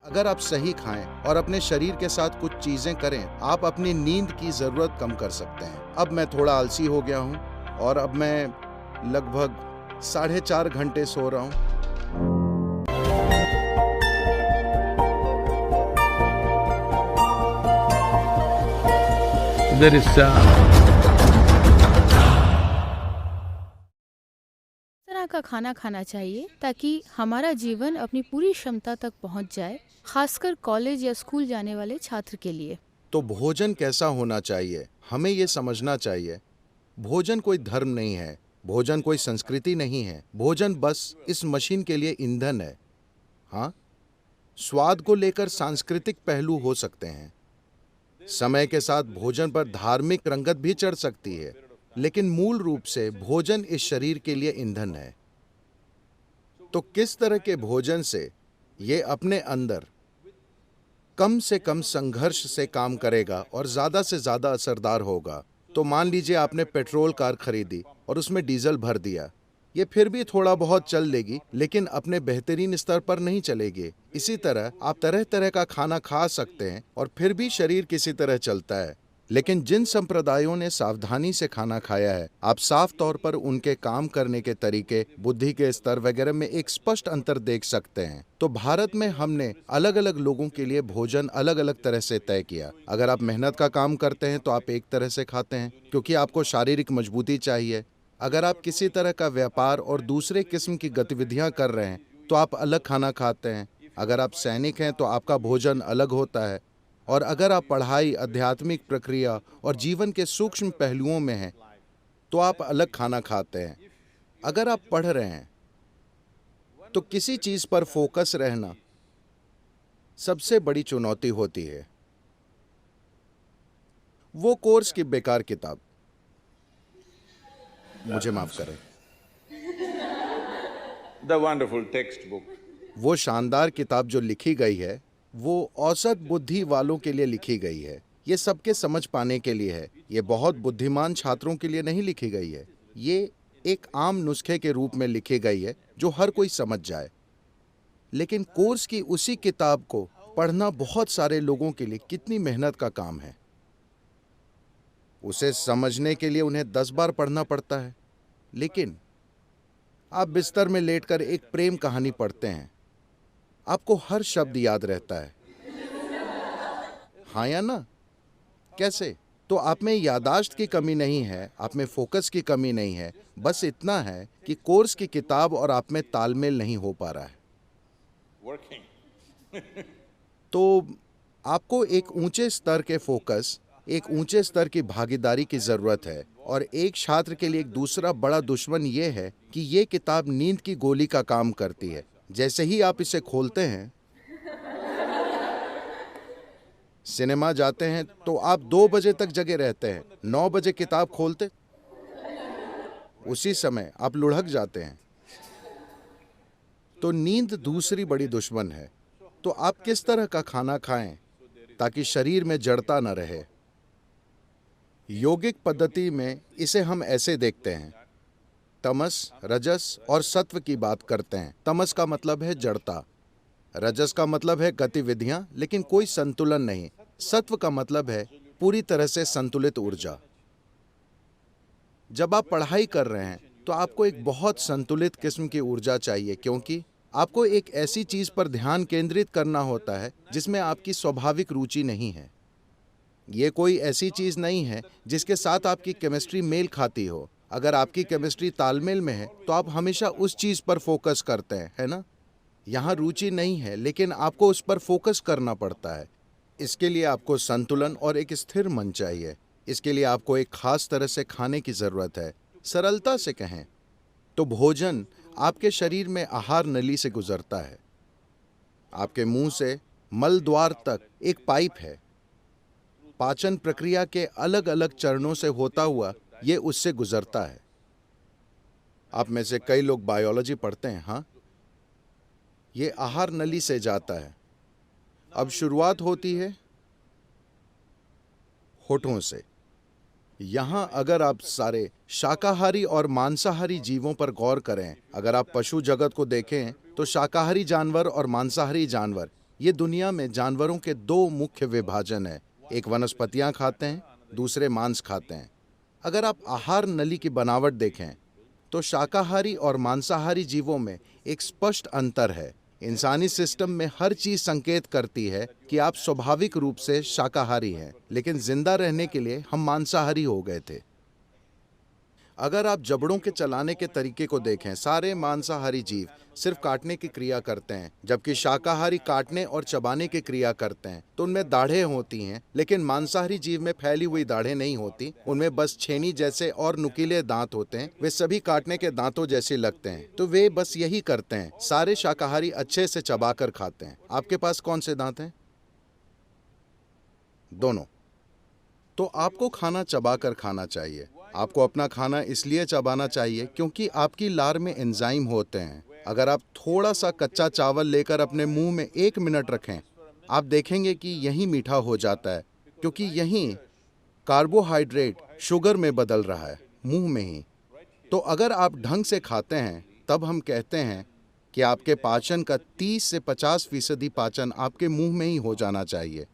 अगर आप सही खाएं और अपने शरीर के साथ कुछ चीजें करें, आप अपनी नींद की जरूरत कम कर सकते हैं। अब मैं थोड़ा आलसी हो गया हूं और अब मैं लगभग 4.5 घंटे सो रहा हूं। There is तरह का खाना खाना चाहिए ताकि हमारा जीवन अपनी पूरी क्षमता तक पहुंच जाए, खासकर कॉलेज या स्कूल जाने वाले छात्र के लिए। तो भोजन कैसा होना चाहिए, हमें ये समझना चाहिए। भोजन कोई धर्म नहीं है, भोजन कोई संस्कृति नहीं है, भोजन बस इस मशीन के लिए ईंधन है। हाँ, स्वाद को लेकर सांस्कृतिक पहलू हो सकते हैं। समय के साथ भोजन पर धार्मिक रंगत भी चढ़ सकती है, लेकिन मूल रूप से भोजन इस शरीर के लिए ईंधन है। तो किस तरह के भोजन से ये अपने अंदर कम से कम संघर्ष से काम करेगा और ज्यादा से ज्यादा असरदार होगा? तो मान लीजिए आपने पेट्रोल कार खरीदी और उसमें डीजल भर दिया। ये फिर भी थोड़ा बहुत चल लेगी, लेकिन अपने बेहतरीन स्तर पर नहीं चलेगी। इसी तरह आप तरह तरह का खाना खा सकते हैं और फिर भी शरीर किसी तरह चलता है। लेकिन जिन संप्रदायों ने सावधानी से खाना खाया है, आप साफ तौर पर उनके काम करने के तरीके, बुद्धि के स्तर वगैरह में एक स्पष्ट अंतर देख सकते हैं। तो भारत में हमने अलग अलग लोगों के लिए भोजन अलग अलग तरह से तय किया। अगर आप मेहनत का काम करते हैं तो आप एक तरह से खाते हैं, क्योंकि आपको शारीरिक मजबूती चाहिए। अगर आप किसी तरह का व्यापार और दूसरे किस्म की गतिविधियां कर रहे हैं तो आप अलग खाना खाते हैं। अगर आप सैनिक हैं तो आपका भोजन अलग होता है। और अगर आप पढ़ाई, आध्यात्मिक प्रक्रिया और जीवन के सूक्ष्म पहलुओं में हैं तो आप अलग खाना खाते हैं। अगर आप पढ़ रहे हैं तो किसी चीज पर फोकस रहना सबसे बड़ी चुनौती होती है। वो कोर्स की बेकार किताब, मुझे माफ करें, The wonderful textbook. वो शानदार किताब जो लिखी गई है वो औसत बुद्धि वालों के लिए लिखी गई है। ये सबके समझ पाने के लिए है। ये बहुत बुद्धिमान छात्रों के लिए नहीं लिखी गई है। ये एक आम नुस्खे के रूप में लिखी गई है जो हर कोई समझ जाए। लेकिन कोर्स की उसी किताब को पढ़ना बहुत सारे लोगों के लिए कितनी मेहनत का काम है। उसे समझने के लिए उन्हें 10 बार पढ़ना पड़ता है। लेकिन आप बिस्तर में लेटकर एक प्रेम कहानी पढ़ते हैं, आपको हर शब्द याद रहता है। हाँ या ना? कैसे? तो आप में यादाश्त की कमी नहीं है, आप में फोकस की कमी नहीं है। बस इतना है कि कोर्स की किताब और आप में तालमेल नहीं हो पा रहा है। Working. तो आपको एक ऊंचे स्तर के फोकस, एक ऊंचे स्तर की भागीदारी की जरूरत है। और एक छात्र के लिए एक दूसरा बड़ा दुश्मन ये है कि ये किताब नींद की गोली का काम करती है। जैसे ही आप इसे खोलते हैं, सिनेमा जाते हैं तो आप 2 बजे तक जगे रहते हैं। 9 बजे किताब खोलते, उसी समय आप लुढ़क जाते हैं। तो नींद दूसरी बड़ी दुश्मन है। तो आप किस तरह का खाना खाएं ताकि शरीर में जड़ता न रहे? योगिक पद्धति में इसे हम ऐसे देखते हैं। तमस, रजस और सत्व की बात करते हैं। तमस का मतलब है जड़ता, रजस का मतलब है गतिविधियां लेकिन कोई संतुलन नहीं, सत्व का मतलब है पूरी तरह से संतुलित ऊर्जा। जब आप पढ़ाई कर रहे हैं तो आपको एक बहुत संतुलित किस्म की ऊर्जा चाहिए, क्योंकि आपको एक ऐसी चीज पर ध्यान केंद्रित करना होता है जिसमें आपकी स्वाभाविक रुचि नहीं है। ये कोई ऐसी चीज नहीं है जिसके साथ आपकी केमिस्ट्री मेल खाती हो। अगर आपकी केमिस्ट्री तालमेल में है तो आप हमेशा उस चीज पर फोकस करते हैं, है ना? यहाँ रुचि नहीं है लेकिन आपको उस पर फोकस करना पड़ता है। इसके लिए आपको संतुलन और एक स्थिर मन चाहिए। इसके लिए आपको एक खास तरह से खाने की जरूरत है। सरलता से कहें तो भोजन आपके शरीर में आहार नली से गुजरता है। आपके मुंह से मल द्वार तक एक पाइप है। पाचन प्रक्रिया के अलग अलग चरणों से होता हुआ ये उससे गुजरता है। आप में से कई लोग बायोलॉजी पढ़ते हैं, हाँ? ये आहार नली से जाता है। अब शुरुआत होती है होठों से। यहां अगर आप सारे शाकाहारी और मांसाहारी जीवों पर गौर करें, अगर आप पशु जगत को देखें तो शाकाहारी जानवर और मांसाहारी जानवर ये दुनिया में जानवरों के दो मुख्य विभाजन है, एक वनस्पतियां खाते हैं, दूसरे मांस खाते हैं। अगर आप आहार नली की बनावट देखें तो शाकाहारी और मांसाहारी जीवों में एक स्पष्ट अंतर है। इंसानी सिस्टम में हर चीज संकेत करती है कि आप स्वाभाविक रूप से शाकाहारी हैं, लेकिन जिंदा रहने के लिए हम मांसाहारी हो गए थे। अगर आप जबड़ों के चलाने के तरीके को देखें, सारे मांसाहारी जीव सिर्फ काटने की क्रिया करते हैं, जबकि शाकाहारी काटने और चबाने की क्रिया करते हैं। तो उनमें दाढ़ें होती हैं, लेकिन मांसाहारी जीव में फैली हुई दाढ़ें नहीं होती। उनमें बस छेनी जैसे और नुकीले दांत होते हैं। वे सभी काटने के दांतों जैसे लगते हैं, तो वे बस यही करते हैं। सारे शाकाहारी अच्छे से चबाकर खाते हैं। आपके पास कौन से दांत हैं? दोनों। तो आपको खाना चबाकर खाना चाहिए। आपको अपना खाना इसलिए चबाना चाहिए क्योंकि आपकी लार में एंजाइम होते हैं। अगर आप थोड़ा सा कच्चा चावल लेकर अपने मुंह में 1 मिनट रखें, आप देखेंगे कि यही मीठा हो जाता है, क्योंकि यही कार्बोहाइड्रेट शुगर में बदल रहा है, मुंह में ही। तो अगर आप ढंग से खाते हैं, तब हम कहते हैं कि आपके पाचन का 30 से 50% पाचन आपके मुंह में ही हो जाना चाहिए।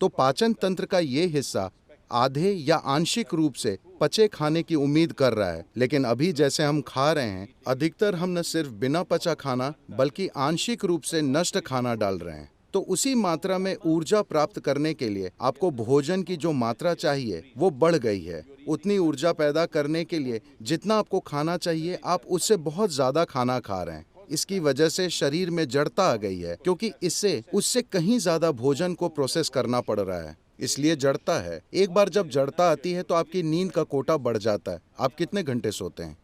तो पाचन तंत्र का ये हिस्सा आधे या आंशिक रूप से पचे खाने की उम्मीद कर रहा है, लेकिन अभी जैसे हम खा रहे हैं, अधिकतर हम न सिर्फ बिना पचा खाना बल्कि आंशिक रूप से नष्ट खाना डाल रहे हैं। तो उसी मात्रा में ऊर्जा प्राप्त करने के लिए आपको भोजन की जो मात्रा चाहिए वो बढ़ गई है। उतनी ऊर्जा पैदा करने के लिए जितना आपको खाना चाहिए, आप उससे बहुत ज्यादा खाना खा रहे हैं। इसकी वजह से शरीर में जड़ता आ गई है, क्योंकि इससे उससे कहीं ज्यादा भोजन को प्रोसेस करना पड़ रहा है, इसलिए जड़ता है। एक बार जब जड़ता आती है तो आपकी नींद का कोटा बढ़ जाता है। आप कितने घंटे सोते हैं?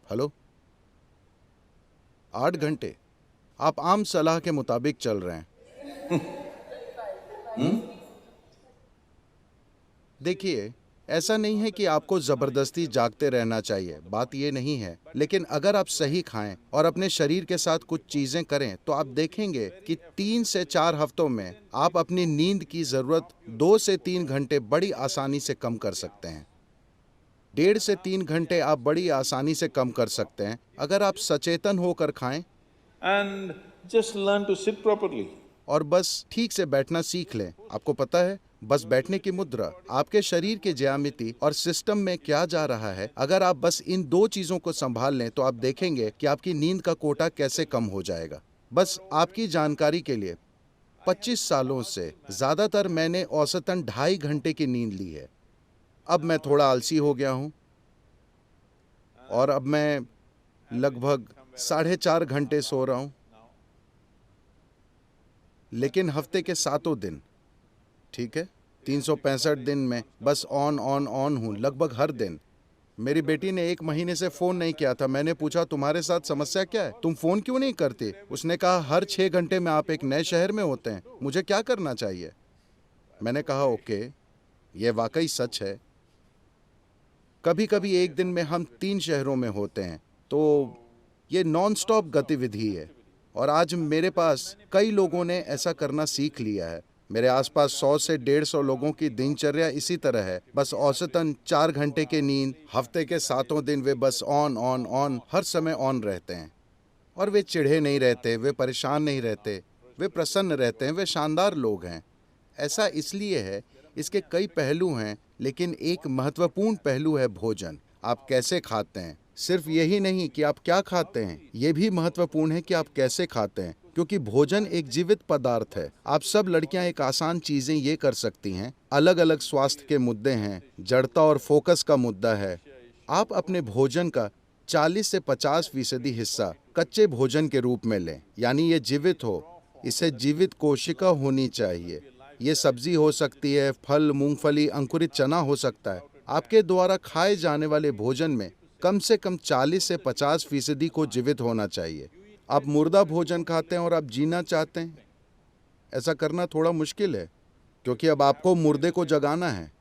हेलो? 8 घंटे। आप आम सलाह के मुताबिक चल रहे हैं। देखिए, ऐसा नहीं है कि आपको जबरदस्ती जागते रहना चाहिए, बात ये नहीं है। लेकिन अगर आप सही खाएं और अपने शरीर के साथ कुछ चीजें करें, तो आप देखेंगे कि 3 से 4 हफ्तों में आप अपनी नींद की जरूरत 2 से 3 घंटे बड़ी आसानी से कम कर सकते हैं। 1.5 से 3 घंटे आप बड़ी आसानी से कम कर सकते हैं, अगर आप सचेतन होकर खाएं and just learn to sit properly. और बस ठीक से बैठना सीख लें। आपको पता है, बस बैठने की मुद्रा आपके शरीर के ज्यामिति और सिस्टम में क्या जा रहा है, अगर आप बस इन 2 चीजों को संभाल लें तो आप देखेंगे कि आपकी नींद का कोटा कैसे कम हो जाएगा। बस आपकी जानकारी के लिए, 25 सालों से ज्यादातर मैंने औसतन 2.5 घंटे की नींद ली है। अब मैं थोड़ा आलसी हो गया हूं और अब मैं लगभग 4.5 घंटे सो रहा हूं, लेकिन हफ्ते के 7 दिन, ठीक है, 365 दिन में बस ऑन ऑन ऑन हूं, लगभग हर दिन। मेरी बेटी ने 1 महीने से फोन नहीं किया था। मैंने पूछा, तुम्हारे साथ समस्या क्या है, तुम फोन क्यों नहीं करते? उसने कहा, हर 6 घंटे में आप एक नए शहर में होते हैं, मुझे क्या करना चाहिए? मैंने कहा, ओके, यह वाकई सच है। कभी कभी एक दिन में हम 3 शहरों में होते हैं, तो ये नॉन स्टॉप गतिविधि है। और आज मेरे पास कई लोगों ने ऐसा करना सीख लिया है। मेरे आसपास 100 से 150 लोगों की दिनचर्या इसी तरह है, बस औसतन 4 घंटे की नींद, हफ्ते के 7 दिन वे बस ऑन ऑन ऑन हर समय ऑन रहते हैं। और वे चिढ़े नहीं रहते, वे परेशान नहीं रहते, वे प्रसन्न रहते हैं, वे शानदार लोग हैं। ऐसा इसलिए है, इसके कई पहलू हैं, लेकिन एक महत्वपूर्ण पहलू है भोजन। आप कैसे खाते हैं। सिर्फ यही नहीं कि आप क्या खाते हैं, यह भी महत्वपूर्ण है कि आप कैसे खाते हैं, क्योंकि भोजन एक जीवित पदार्थ है। आप सब लड़कियां एक आसान चीजें ये कर सकती हैं। अलग अलग स्वास्थ्य के मुद्दे हैं, जड़ता और फोकस का मुद्दा है। आप अपने भोजन का 40 से 50% हिस्सा कच्चे भोजन के रूप में लें, यानी ये जीवित हो, इसे जीवित कोशिका होनी चाहिए। ये सब्जी हो सकती है, फल, मूंगफली, अंकुरित चना हो सकता है। आपके द्वारा खाए जाने वाले भोजन में कम से कम 40 से 50% को जीवित होना चाहिए। आप मुर्दा भोजन खाते हैं और आप जीना चाहते हैं, ऐसा करना थोड़ा मुश्किल है, क्योंकि अब आपको मुर्दे को जगाना है।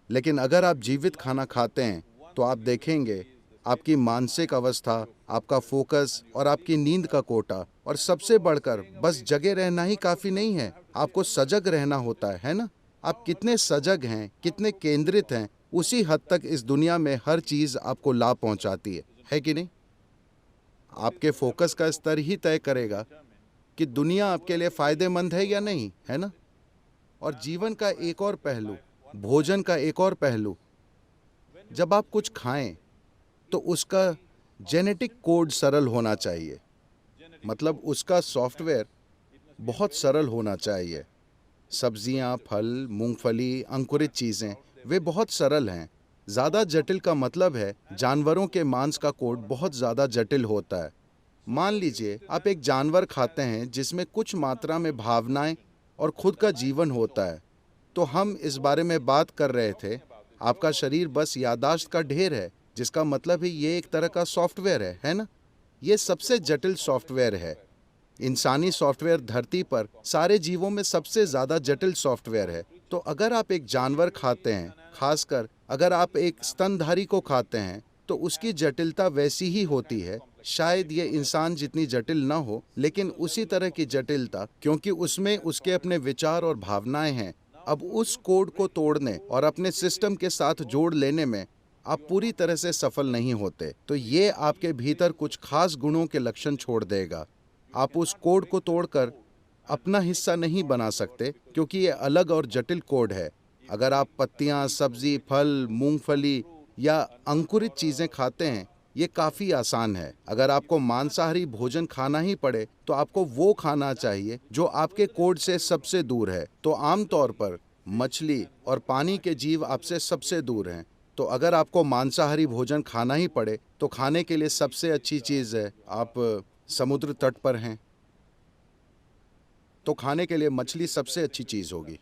लेकिन अगर आप जीवित खाना खाते हैं तो आप देखेंगे आपकी मानसिक अवस्था, आपका फोकस और आपकी नींद का कोटा, और सबसे बढ़कर बस जगे रहना ही काफी नहीं है, आपको सजग रहना होता है ना? आप कितने सजग हैं, कितने केंद्रित हैं, उसी हद तक इस दुनिया में हर चीज आपको लाभ पहुंचाती है कि नहीं? आपके फोकस का स्तर ही तय करेगा कि दुनिया आपके लिए फायदेमंद है या नहीं, है ना? और जीवन का एक और पहलू, भोजन का एक और पहलू, जब आप कुछ खाएं तो उसका जेनेटिक कोड सरल होना चाहिए। मतलब उसका सॉफ्टवेयर बहुत सरल होना चाहिए। सब्जियां, फल, मूंगफली, अंकुरित चीज़ें, वे बहुत सरल हैं। ज़्यादा जटिल का मतलब है जानवरों के मांस का कोड बहुत ज़्यादा जटिल होता है। मान लीजिए आप एक जानवर खाते हैं जिसमें कुछ मात्रा में भावनाएं और खुद का जीवन होता है। तो हम इस बारे में बात कर रहे थे, आपका शरीर बस याददाश्त का ढेर है, जिसका मतलब है ये एक तरह का सॉफ्टवेयर है ना? ये सबसे जटिल सॉफ्टवेयर है। इंसानी सॉफ्टवेयर धरती पर सारे जीवों में सबसे ज़्यादा जटिल सॉफ्टवेयर है। तो अगर आप एक जानवर खाते हैं, खासकर अगर आप एक स्तनधारी को खाते हैं, तो उसकी जटिलता वैसी ही होती है। शायद ये इंसान जितनी जटिल ना हो, लेकिन उसी तरह की जटिलता, क्योंकि उसमें उसके अपने विचार और भावनाएं हैं। अब उस कोड को तोड़ने और अपने सिस्टम के साथ जोड़ लेने में आप पूरी तरह से सफल नहीं होते। तो ये आपके भीतर कुछ खास गुणों के लक्षण छोड़ देगा। आप उस कोड को तोड़कर अपना हिस्सा नहीं बना सकते, क्योंकि ये अलग और जटिल कोड है। अगर आप पत्तियां, सब्जी, फल, मूंगफली या अंकुरित चीज़ें खाते हैं, ये काफ़ी आसान है। अगर आपको मांसाहारी भोजन खाना ही पड़े, तो आपको वो खाना चाहिए जो आपके कोड से सबसे दूर है। तो आमतौर पर मछली और पानी के जीव आपसे सबसे दूर हैं। तो अगर आपको मांसाहारी भोजन खाना ही पड़े, तो खाने के लिए सबसे अच्छी चीज़ है, आप समुद्र तट पर हैं, तो खाने के लिए मछली सबसे अच्छी चीज़ होगी।